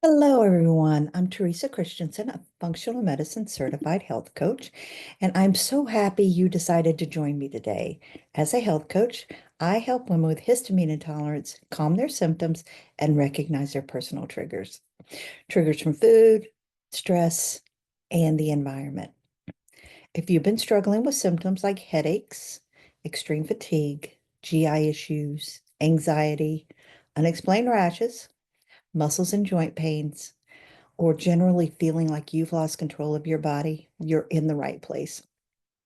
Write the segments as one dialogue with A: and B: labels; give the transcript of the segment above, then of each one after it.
A: Hello, everyone. I'm Teresa Christensen, a functional medicine certified health coach, and I'm so happy you decided to join me today. As a health coach, I help women with histamine intolerance calm their symptoms and recognize their personal triggers. Triggers from food, stress, and the environment. If you've been struggling with symptoms like headaches, extreme fatigue, GI issues, anxiety, unexplained rashes, muscles and joint pains, or generally feeling like you've lost control of your body, you're in the right place.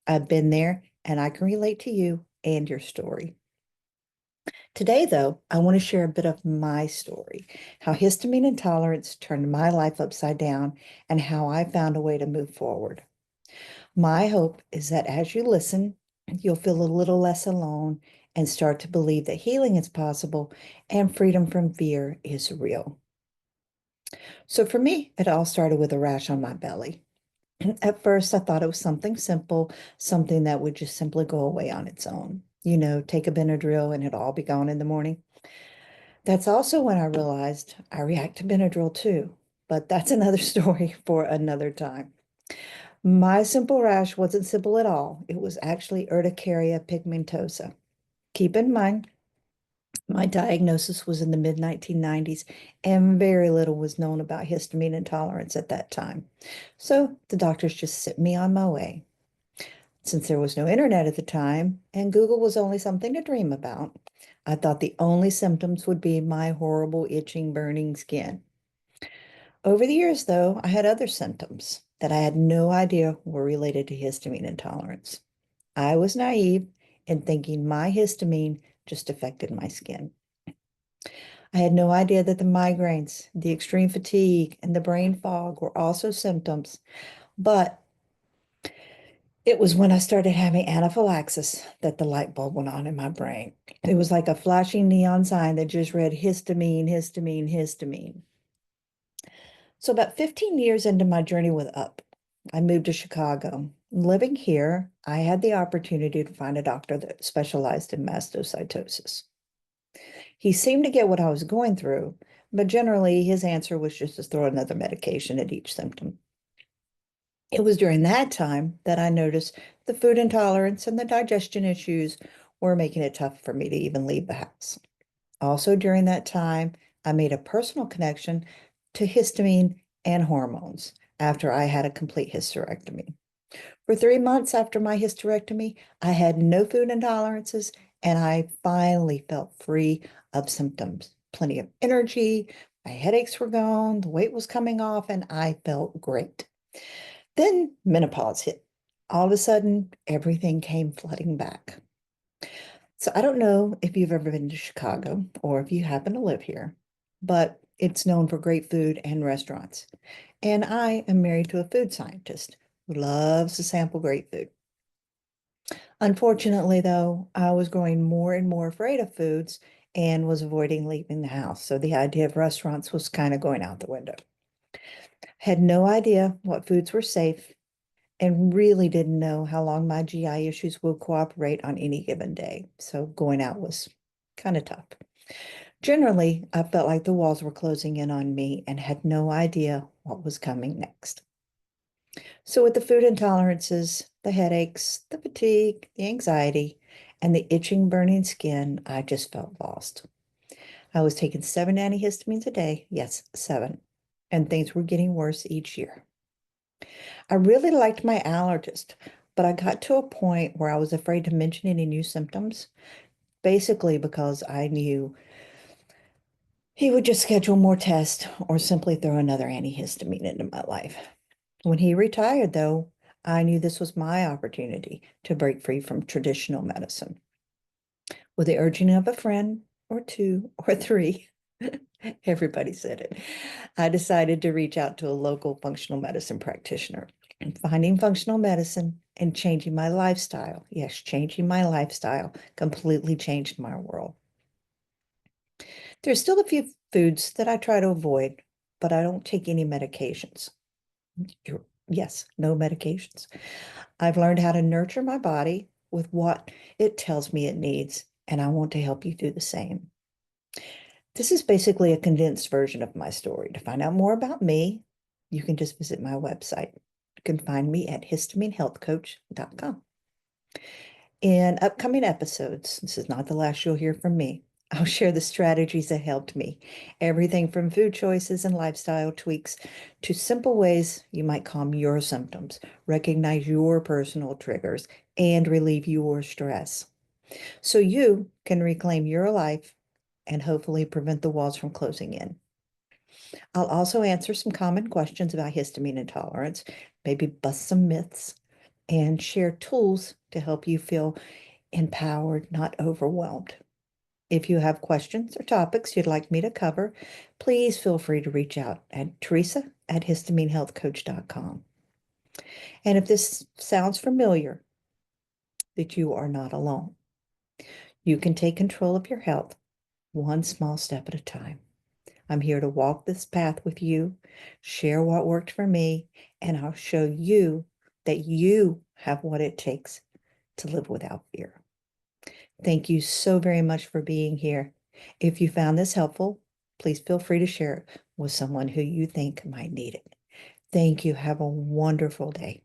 A: I've been there and I can relate to you and your story. Today, though, I want to share a bit of my story, how histamine intolerance turned my life upside down and how I found a way to move forward. My hope is that as you listen, you'll feel a little less alone and start to believe that healing is possible and freedom from fear is real. So for me, it all started with a rash on my belly. At first, I thought it was something simple, something that would just simply go away on its own. Take a Benadryl and it'd all be gone in the morning. That's also when I realized I react to Benadryl too, but that's another story for another time. My simple rash wasn't simple at all. It was actually urticaria pigmentosa. Keep in mind, my diagnosis was in the mid 1990s, and very little was known about histamine intolerance at that time. So the doctors just sent me on my way. Since there was no internet at the time and Google was only something to dream about, I thought the only symptoms would be my horrible itching, burning skin. Over the years, though, I had other symptoms that I had no idea were related to histamine intolerance. I was naive in thinking my histamine just affected my skin. I had no idea that the migraines, the extreme fatigue, and the brain fog were also symptoms, but it was when I started having anaphylaxis that the light bulb went on in my brain. It was like a flashing neon sign that just read histamine, histamine, histamine. So, about 15 years into my journey with UP, I moved to Chicago. Living here, I had the opportunity to find a doctor that specialized in mastocytosis. He seemed to get what I was going through, but generally his answer was just to throw another medication at each symptom. It was during that time that I noticed the food intolerance and the digestion issues were making it tough for me to even leave the house. Also, during that time, I made a personal connection to histamine and hormones after I had a complete hysterectomy. For 3 months after my hysterectomy, I had no food intolerances and I finally felt free of symptoms. Plenty of energy, my headaches were gone, the weight was coming off, and I felt great. Then menopause hit. All of a sudden, everything came flooding back. So I don't know if you've ever been to Chicago or if you happen to live here, but it's known for great food and restaurants. And I am married to a food scientist who loves to sample great food. Unfortunately, though, I was growing more and more afraid of foods and was avoiding leaving the house. So the idea of restaurants was kind of going out the window. Had no idea what foods were safe and really didn't know how long my GI issues would cooperate on any given day. So going out was kind of tough. Generally, I felt like the walls were closing in on me and had no idea what was coming next. So, with the food intolerances, the headaches, the fatigue, the anxiety, and the itching, burning skin, I just felt lost. I was taking 7 antihistamines a day. Yes, 7. And things were getting worse each year. I really liked my allergist, but I got to a point where I was afraid to mention any new symptoms, basically because I knew he would just schedule more tests or simply throw another antihistamine into my life. When he retired, though, I knew this was my opportunity to break free from traditional medicine. With the urging of a friend or two or three, everybody said it, I decided to reach out to a local functional medicine practitioner. And finding functional medicine and changing my lifestyle, yes, changing my lifestyle completely changed my world. There's still a few foods that I try to avoid, but I don't take any medications. Yes, no medications. I've learned how to nurture my body with what it tells me it needs, and I want to help you do the same. This is basically a condensed version of my story. To find out more about me, you can just visit my website. You can find me at histaminehealthcoach.com. In upcoming episodes, this is not the last you'll hear from me. I'll share the strategies that helped me, everything from food choices and lifestyle tweaks to simple ways you might calm your symptoms, recognize your personal triggers, and relieve your stress so you can reclaim your life and hopefully prevent the walls from closing in. I'll also answer some common questions about histamine intolerance, maybe bust some myths, and share tools to help you feel empowered, not overwhelmed. If you have questions or topics you'd like me to cover, please feel free to reach out at Teresa at histaminehealthcoach.com. And if this sounds familiar, that you are not alone. You can take control of your health one small step at a time. I'm here to walk this path with you, share what worked for me, and I'll show you that you have what it takes to live without fear. Thank you so very much for being here. If you found this helpful, please feel free to share it with someone who you think might need it. Thank you. Have a wonderful day.